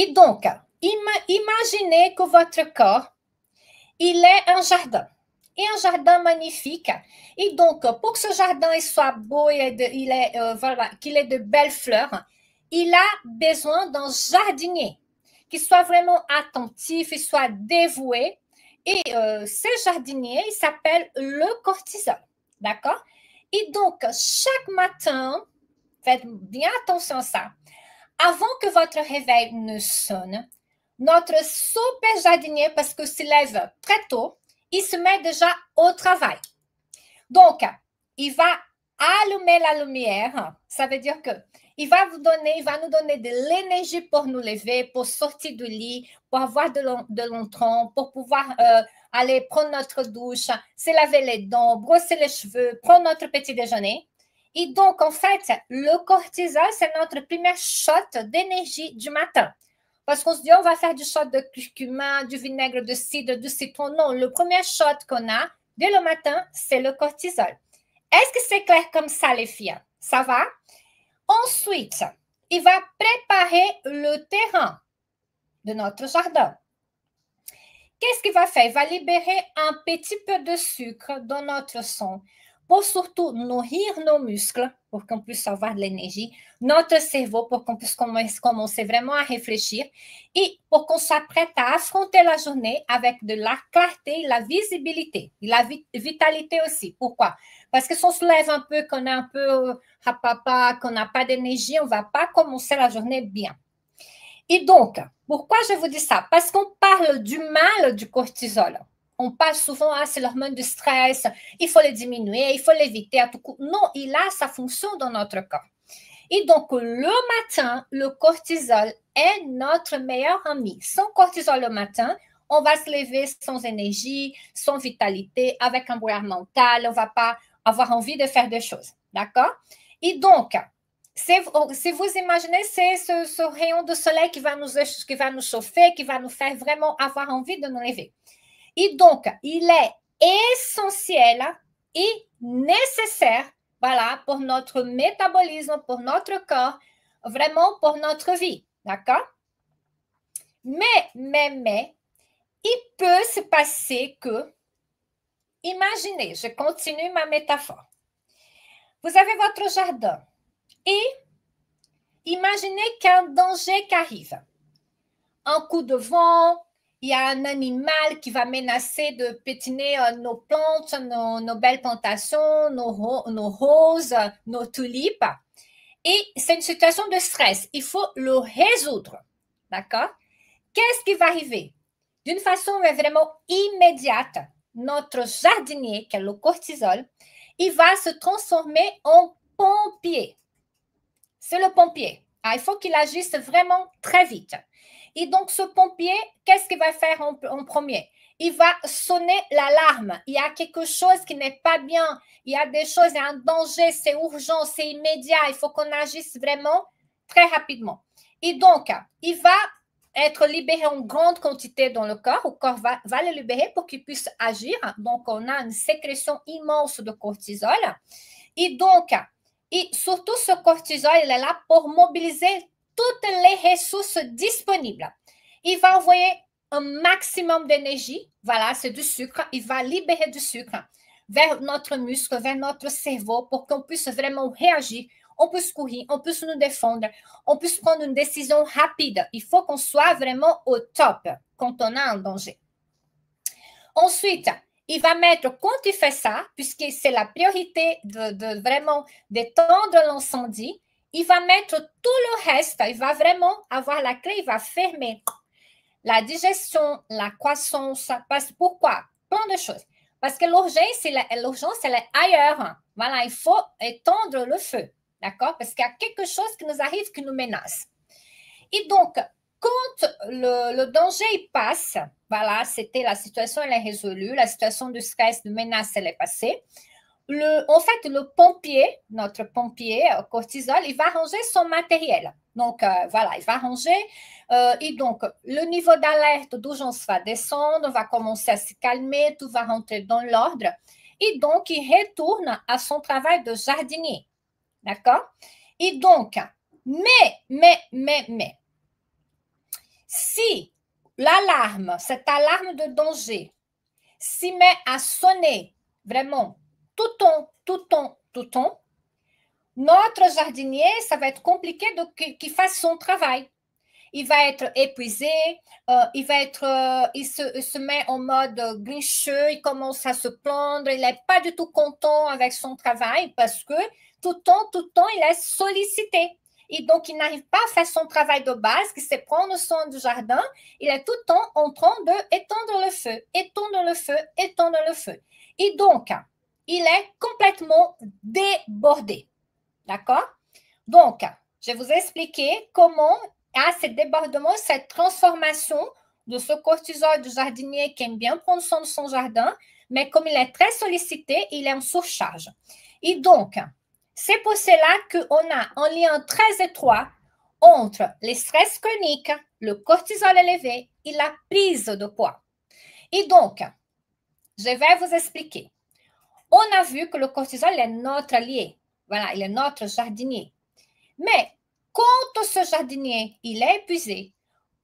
Et donc, imaginez que votre corps, il est un jardin. Et un jardin magnifique. Et donc, pour que ce jardin il soit beau et voilà, qu'il ait de belles fleurs, il a besoin d'un jardinier qui soit vraiment attentif, il soit dévoué. Et ce jardinier, il s'appelle le cortisol. D'accord? Et donc, chaque matin, faites bien attention à ça, avant que votre réveil ne sonne, notre super jardinier, parce que se lève très tôt, il se met déjà au travail. Donc, il va allumer la lumière. Ça veut dire que il va nous donner de l'énergie pour nous lever, pour sortir du lit, pour avoir de l'entrant, pour pouvoir aller prendre notre douche, se laver les dents, brosser les cheveux, prendre notre petit déjeuner. Et donc, en fait, le cortisol, c'est notre première shot d'énergie du matin. Parce qu'on se dit, on va faire du shot de curcuma, du vinaigre de cidre, du citron. Non, le premier shot qu'on a dès le matin, c'est le cortisol. Est-ce que c'est clair comme ça, les filles? Ça va? Ensuite, il va préparer le terrain de notre jardin. Qu'est-ce qu'il va faire? Il va libérer un petit peu de sucre dans notre sang pour surtout nourrir nos muscles, pour qu'on puisse avoir de l'énergie, notre cerveau, pour qu'on puisse commencer vraiment à réfléchir et pour qu'on soit prête à affronter la journée avec de la clarté, la visibilité, la vitalité aussi. Pourquoi? Parce que si on se lève un peu, qu'on est un peu rapapa, qu'on n'a pas d'énergie, on ne va pas commencer la journée bien. Et donc, pourquoi je vous dis ça? Parce qu'on parle du mal du cortisol. On parle souvent, ah, c'est l'hormone du stress, il faut le diminuer, il faut l'éviter à tout coup. Non, il a sa fonction dans notre corps. Et donc, le matin, le cortisol est notre meilleur ami. Sans cortisol le matin, on va se lever sans énergie, sans vitalité, avec un brouillard mental, on ne va pas avoir envie de faire des choses. D'accord? Et donc, si vous imaginez, c'est ce rayon de soleil qui va nous chauffer, qui va nous faire vraiment avoir envie de nous lever. Et donc, il est essentiel et nécessaire, voilà, pour notre métabolisme, pour notre corps, vraiment pour notre vie, d'accord? Mais, il peut se passer que, imaginez, je continue ma métaphore. Vous avez votre jardin et imaginez qu'un danger qui arrive. Un coup de vent, il y a un animal qui va menacer de pétiner nos plantes, nos belles plantations, nos roses, nos tulipes. Et c'est une situation de stress. Il faut le résoudre. D'accord? Qu'est-ce qui va arriver? D'une façon vraiment immédiate, notre jardinier, qui est le cortisol, il va se transformer en pompier. C'est le pompier. Ah, il faut qu'il agisse vraiment très vite. Et donc, ce pompier, qu'est-ce qu'il va faire en premier? Il va sonner l'alarme. Il y a quelque chose qui n'est pas bien. Il y a des choses, il y a un danger, c'est urgent, c'est immédiat. Il faut qu'on agisse vraiment très rapidement. Et donc, il va être libéré en grande quantité dans le corps va le libérer pour qu'il puisse agir. Donc, on a une sécrétion immense de cortisol. Et donc, et surtout ce cortisol, il est là pour mobiliser toutes les ressources disponibles. Il va envoyer un maximum d'énergie, voilà, c'est du sucre, il va libérer du sucre vers notre muscle, vers notre cerveau pour qu'on puisse vraiment réagir, on puisse courir, on puisse nous défendre, on puisse prendre une décision rapide. Il faut qu'on soit vraiment au top quand on a un danger. Ensuite, il va mettre, quand il fait ça, puisque c'est la priorité de vraiment d'étendre l'incendie, il va mettre tout le reste, il va vraiment avoir la clé, il va fermer la digestion, la croissance. Pourquoi? Plein de choses. Parce que l'urgence, elle est ailleurs. Voilà, il faut étendre le feu. D'accord? Parce qu'il y a quelque chose qui nous arrive, qui nous menace. Et donc, quand le danger passe, voilà, c'était la situation, elle est résolue, la situation de stress, de menace, elle est passée. En fait, le pompier, notre pompier cortisol, il va ranger son matériel. Donc, voilà, il va ranger. Et donc, le niveau d'alerte d'urgence va descendre, va commencer à se calmer, tout va rentrer dans l'ordre. Et donc, il retourne à son travail de jardinier. D'accord? Et donc, mais, l'alarme, cette alarme de danger, s'y met à sonner vraiment tout le temps, tout le temps, tout le temps, notre jardinier, ça va être compliqué qu'il fasse son travail. Il va être épuisé, il se met en mode grincheux, il commence à se plaindre, il n'est pas du tout content avec son travail parce que tout le temps, il est sollicité. Et donc, il n'arrive pas à faire son travail de base, qui c'est prendre soin du jardin. Il est tout le temps en train d'étendre le feu, étendre le feu, étendre le feu. Et donc, il est complètement débordé. D'accord? Donc, je vais vous expliquer comment ce débordement, cette transformation de ce cortisol du jardinier qui aime bien prendre soin de son jardin, mais comme il est très sollicité, il est en surcharge. Et donc, c'est pour cela qu'on a un lien très étroit entre les stress chroniques, le cortisol élevé et la prise de poids. Et donc, je vais vous expliquer. On a vu que le cortisol est notre allié. Voilà, il est notre jardinier. Mais quand ce jardinier, il est épuisé,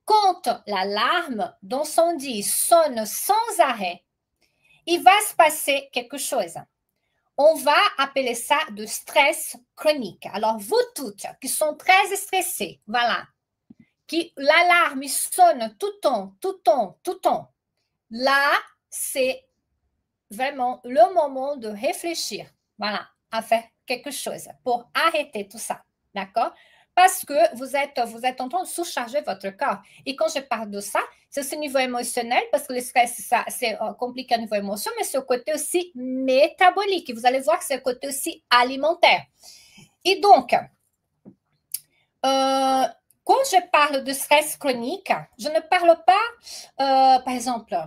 quand l'alarme d'incendie sonne sans arrêt, il va se passer quelque chose. On va appeler ça de stress chronique. Alors, vous toutes qui sont très stressées, voilà, qui l'alarme sonne tout le temps, tout le temps, tout le temps, là, c'est vraiment le moment de réfléchir, voilà, à faire quelque chose pour arrêter tout ça, d'accord? Parce que vous êtes en train de sous-charger votre corps. Et quand je parle de ça, c'est ce niveau émotionnel, parce que le stress, c'est compliqué à niveau émotion, mais c'est au côté aussi métabolique. Et vous allez voir que c'est au côté aussi alimentaire. Et donc, quand je parle de stress chronique, je ne parle pas, par exemple,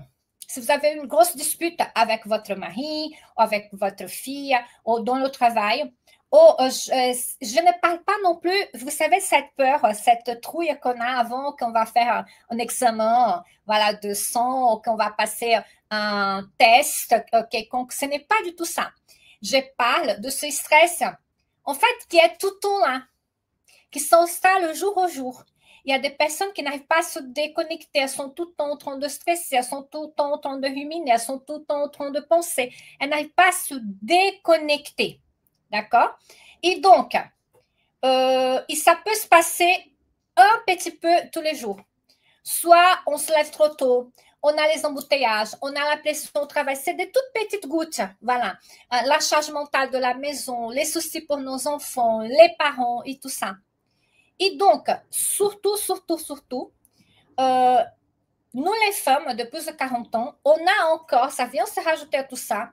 si vous avez une grosse dispute avec votre mari, ou avec votre fille, ou dans le travail, je ne parle pas non plus, vous savez, cette peur, cette trouille qu'on a avant qu'on va faire un examen voilà, de sang, ou qu'on va passer un test quelconque. Ce n'est pas du tout ça. Je parle de ce stress, en fait, qui est tout le temps là, qui s'installent jour au jour. Il y a des personnes qui n'arrivent pas à se déconnecter, elles sont tout le temps en train de stresser, elles sont tout le temps en train de ruminer, elles sont tout le temps en train de penser. Elles n'arrivent pas à se déconnecter. D'accord? Et donc, ça peut se passer un petit peu tous les jours. Soit on se lève trop tôt, on a les embouteillages, on a la pression au travail, c'est des toutes petites gouttes, voilà. La charge mentale de la maison, les soucis pour nos enfants, les parents et tout ça. Et donc, surtout, nous les femmes de plus de 40 ans, on a encore, ça vient se rajouter à tout ça,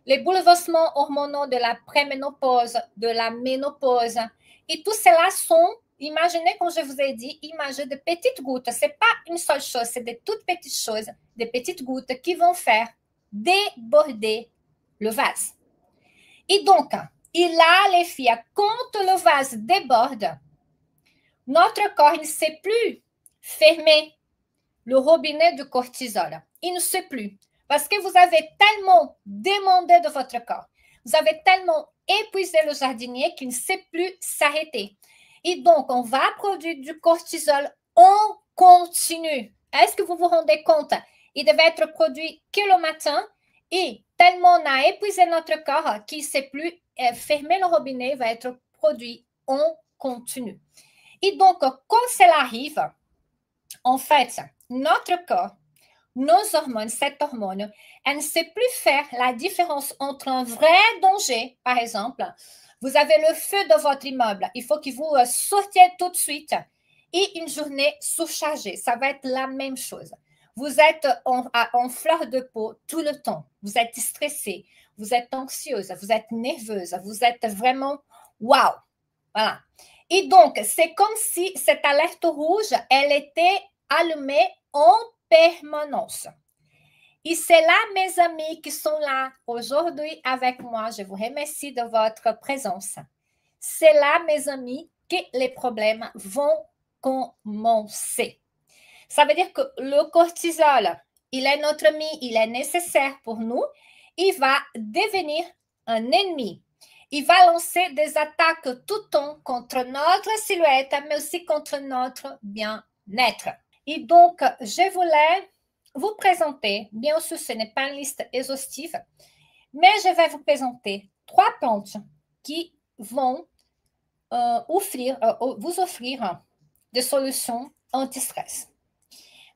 les bouleversements hormonaux de la préménopause, de la ménopause. Et tout cela sont, imaginez, comme je vous ai dit, imaginez de petites gouttes. Ce n'est pas une seule chose, c'est des toutes petites choses, des petites gouttes qui vont faire déborder le vase. Et donc, et là, les filles, quand le vase déborde, notre corps ne sait plus fermer le robinet du cortisol. Il ne sait plus. Parce que vous avez tellement demandé de votre corps. Vous avez tellement épuisé le jardinier qu'il ne sait plus s'arrêter. Et donc, on va produire du cortisol en continu. Est-ce que vous vous rendez compte? Il devait être produit que le matin et tellement on a épuisé notre corps qu'il ne sait plus fermer le robinet, va être produit en continu. Et donc, quand cela arrive, en fait, notre corps, nos hormones, cette hormone, elle ne sait plus faire la différence entre un vrai danger, par exemple, vous avez le feu de votre immeuble, il faut que vous sortiez tout de suite, et une journée surchargée, ça va être la même chose. Vous êtes en fleur de peau tout le temps, vous êtes stressé, vous êtes anxieuse, vous êtes nerveuse, vous êtes vraiment wow, voilà. Et donc, c'est comme si cette alerte rouge, elle était allumée en permanence. Et c'est là, mes amis, qui sont là aujourd'hui avec moi. Je vous remercie de votre présence. C'est là, mes amis, que les problèmes vont commencer. Ça veut dire que le cortisol, il est notre ami, il est nécessaire pour nous. Il va devenir un ennemi. Il va lancer des attaques tout le temps contre notre silhouette, mais aussi contre notre bien-être. Et donc, je voulais vous présenter, bien sûr, ce n'est pas une liste exhaustive, mais je vais vous présenter 3 plantes qui vont vous offrir des solutions anti-stress,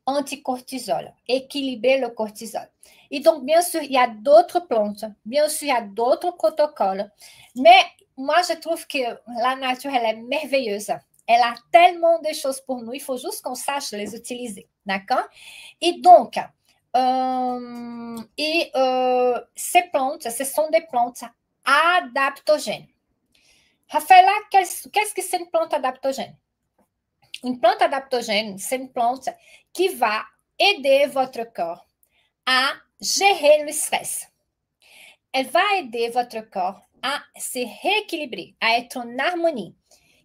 anti-cortisol, équilibrer le cortisol. Et donc, bien sûr, il y a d'autres plantes, bien sûr, il y a d'autres protocoles, mais moi, je trouve que la nature, elle est merveilleuse. Elle a tellement de choses pour nous, il faut juste qu'on sache les utiliser, d'accord? Et donc, ces plantes, ce sont des plantes adaptogènes. Rafaela, qu'est-ce que c'est une plante adaptogène? Une plante adaptogène, c'est une plante qui va aider votre corps à gérer le stress. Elle va aider votre corps à se rééquilibrer, à être en harmonie.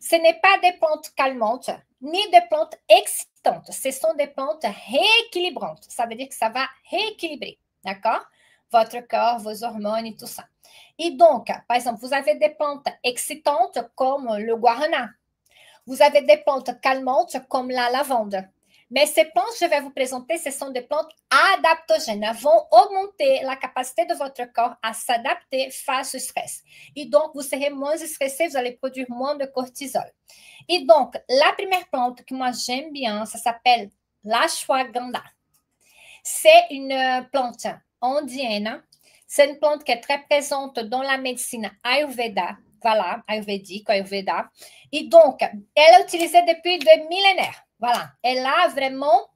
Ce n'est pas des plantes calmantes, ni des plantes excitantes. Ce sont des plantes rééquilibrantes. Ça veut dire que ça va rééquilibrer, d'accord? Votre corps, vos hormones et tout ça. Et donc, par exemple, vous avez des plantes excitantes comme le guarana. Vous avez des plantes calmantes comme la lavande. Mais ces plantes que je vais vous présenter, ce sont des plantes adaptogènes. Elles vont augmenter la capacité de votre corps à s'adapter face au stress. Et donc, vous serez moins stressé, vous allez produire moins de cortisol. Et donc, la première plante que moi j'aime bien, ça s'appelle l'ashwagandha. C'est une plante indienne. C'est une plante qui est très présente dans la médecine Ayurveda. Voilà, ayurvédique, Ayurveda. Et donc, elle est utilisée depuis des millénaires. Voilà, elle a vraiment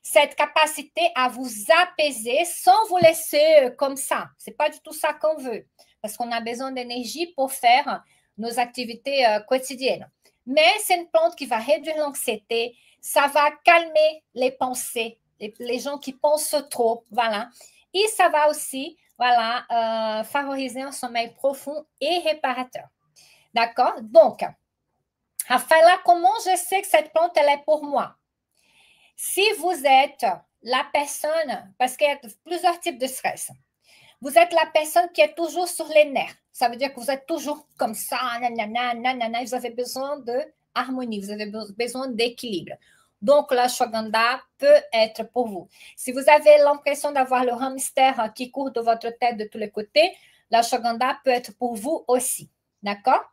cette capacité à vous apaiser sans vous laisser comme ça. Ce n'est pas du tout ça qu'on veut, parce qu'on a besoin d'énergie pour faire nos activités quotidiennes. Mais c'est une plante qui va réduire l'anxiété, ça va calmer les pensées, les gens qui pensent trop, voilà. Et ça va aussi, voilà, favoriser un sommeil profond et réparateur. D'accord? Donc, Rafaela, comment je sais que cette plante, elle est pour moi? Si vous êtes la personne, parce qu'il y a plusieurs types de stress, vous êtes la personne qui est toujours sur les nerfs. Ça veut dire que vous êtes toujours comme ça, nanana, nanana, vous avez besoin de harmonie, vous avez besoin d'équilibre. Donc, l'ashwagandha peut être pour vous. Si vous avez l'impression d'avoir le hamster qui court de votre tête de tous les côtés, l'ashwagandha peut être pour vous aussi. D'accord?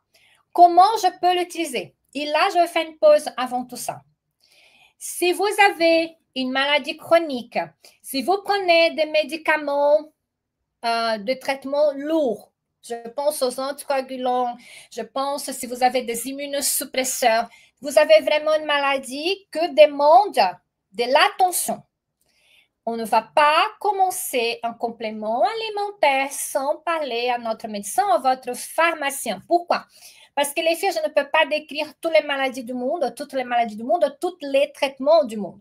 Comment je peux l'utiliser? Et là, je vais faire une pause avant tout ça. Si vous avez une maladie chronique, si vous prenez des médicaments de traitement lourds, je pense aux anticoagulants, je pense si vous avez des immunosuppresseurs, vous avez vraiment une maladie que demande de l'attention. On ne va pas commencer un complément alimentaire sans parler à notre médecin ou à votre pharmacien. Pourquoi? Parce que les filles, je ne peux pas décrire toutes les maladies du monde, tous les traitements du monde.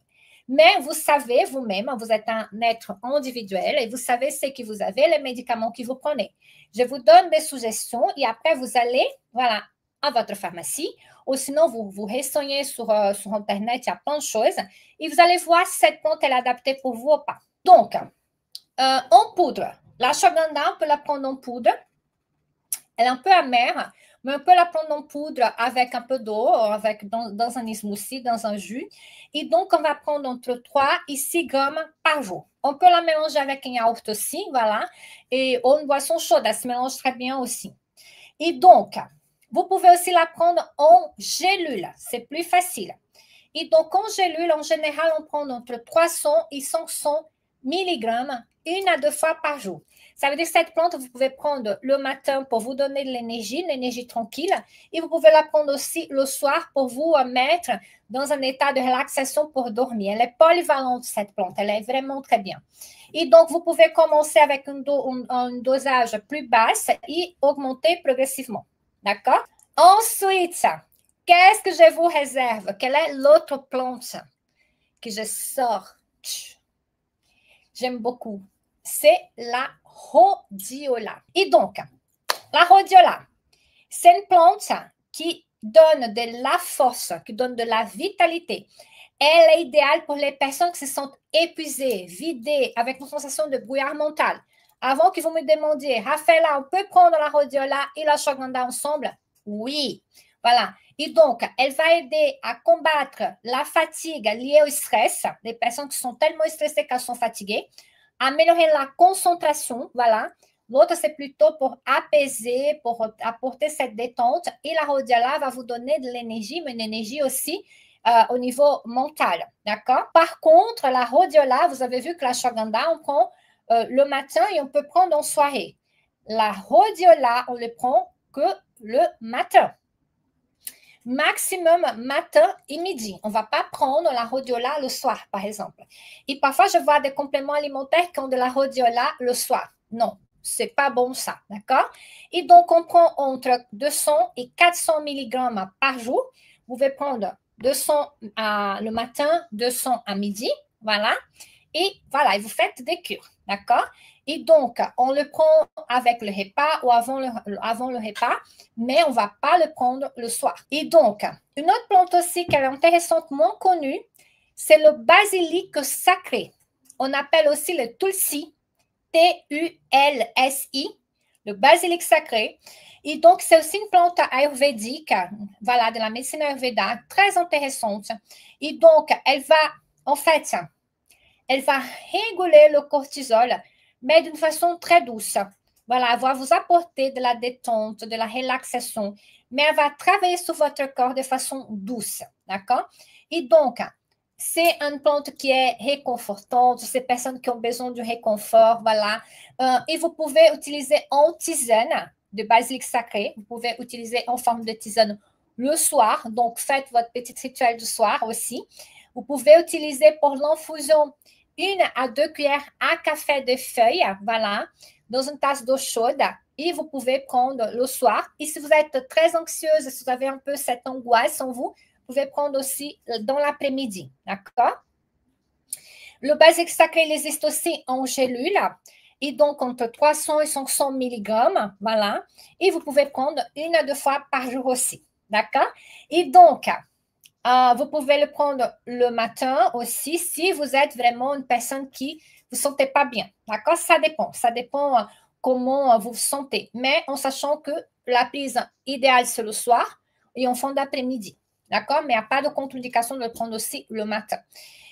Mais vous savez vous-même, vous êtes un être individuel et vous savez ce que vous avez, les médicaments que vous prenez. Je vous donne des suggestions et après, vous allez, voilà, à votre pharmacie ou sinon, vous renseignez sur Internet, il y a plein de choses et vous allez voir si cette plante est adaptée pour vous ou pas. Donc, en poudre, l'ashwagandha, on peut la prendre en poudre. Elle est un peu amère, mais on peut la prendre en poudre avec un peu d'eau, dans un smoothie, dans un jus. Et donc, on va prendre entre 3 et 6 grammes par jour. On peut la mélanger avec un yaourt aussi, voilà. Et ou une boisson chaude, elle se mélange très bien aussi. Et donc, vous pouvez aussi la prendre en gélule. C'est plus facile. Et donc, en gélule, en général, on prend entre 300 et 500 milligrammes 1 à 2 fois par jour. Ça veut dire que cette plante, vous pouvez prendre le matin pour vous donner de l'énergie tranquille. Et vous pouvez la prendre aussi le soir pour vous mettre dans un état de relaxation pour dormir. Elle est polyvalente, cette plante. Elle est vraiment très bien. Et donc, vous pouvez commencer avec un dosage plus basse et augmenter progressivement. D'accord? Ensuite, qu'est-ce que je vous réserve? Quelle est l'autre plante que je sors? J'aime beaucoup. C'est la rhodiola. Et donc, la rhodiola, c'est une plante qui donne de la force, qui donne de la vitalité. Elle est idéale pour les personnes qui se sentent épuisées, vidées, avec une sensation de brouillard mental. Avant que vous me demandiez, Rafaela, on peut prendre la rhodiola et la ashwagandha ensemble? Oui, Voilà. Et donc, elle va aider à combattre la fatigue liée au stress, des personnes qui sont tellement stressées qu'elles sont fatiguées, améliorer la concentration, voilà. L'autre, c'est plutôt pour apaiser, pour apporter cette détente. Et la rhodiola va vous donner de l'énergie, mais une énergie aussi au niveau mental, d'accord? Par contre, la rhodiola, vous avez vu que la ashwagandha, on prend le matin et on peut prendre en soirée. La rhodiola, on ne le prend que le matin. Maximum matin et midi. On ne va pas prendre la rhodiola le soir, par exemple. Et parfois, je vois des compléments alimentaires qui ont de la rhodiola le soir. Non, c'est pas bon ça, d'accord? Et donc, on prend entre 200 et 400 mg par jour. Vous pouvez prendre 200 le matin, 200 à midi, voilà. Et voilà, et vous faites des cures, d'accord? Et donc, on le prend avec le repas ou avant le repas, mais on ne va pas le prendre le soir. Et donc, une autre plante aussi qui est intéressante, moins connue, c'est le basilic sacré. On appelle aussi le tulsi, Tulsi, le basilic sacré. Et donc, c'est aussi une plante ayurvédique, voilà, de la médecine ayurvéda, très intéressante. Et donc, elle va réguler le cortisol, mais d'une façon très douce. Voilà, elle va vous apporter de la détente, de la relaxation, mais elle va travailler sur votre corps de façon douce, d'accord? Et donc, c'est une plante qui est réconfortante, ces personnes qui ont besoin du réconfort, voilà. Et vous pouvez utiliser en tisane de basilic sacré, vous pouvez utiliser en forme de tisane le soir, donc faites votre petit rituel du soir aussi. Vous pouvez utiliser pour l'infusion 1 à 2 cuillères à café de feuilles, voilà, dans une tasse d'eau chaude. Et vous pouvez prendre le soir. Et si vous êtes très anxieuse, si vous avez un peu cette angoisse en vous, vous pouvez prendre aussi dans l'après-midi, d'accord? Le basilic sacré, il existe aussi en gélule. Et donc, entre 300 et 500 mg, voilà. Et vous pouvez prendre 1 à 2 fois par jour aussi, d'accord? Et donc, vous pouvez le prendre le matin aussi si vous êtes vraiment une personne qui ne vous sentez pas bien. D'accord? Ça dépend comment vous vous sentez. Mais en sachant que la prise idéale, c'est le soir et en fin d'après-midi. D'accord? Mais il n'y a pas de contre-indication de le prendre aussi le matin.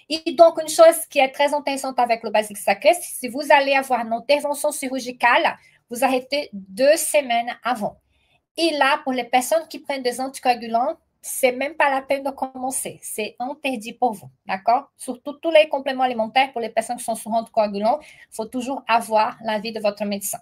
Et donc, une chose qui est très intéressante avec le basilic sacré, si vous allez avoir une intervention chirurgicale, vous arrêtez 2 semaines avant. Et là, pour les personnes qui prennent des anticoagulants, c'est même pas la peine de commencer. C'est interdit pour vous, d'accord? Surtout tous les compléments alimentaires pour les personnes qui sont sous anticoagulants, il faut toujours avoir l'avis de votre médecin.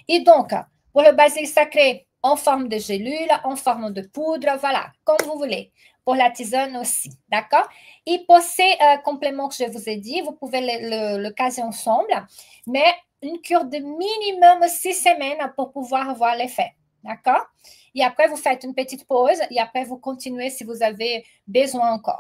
Et donc, pour le basilic sacré, en forme de gélule, en forme de poudre, voilà, comme vous voulez. Pour la tisane aussi, d'accord? Et pour ces compléments que je vous ai dit, vous pouvez le caser ensemble, mais une cure de minimum 6 semaines pour pouvoir avoir l'effet. D'accord? Et après, vous faites une petite pause et après, vous continuez si vous avez besoin encore.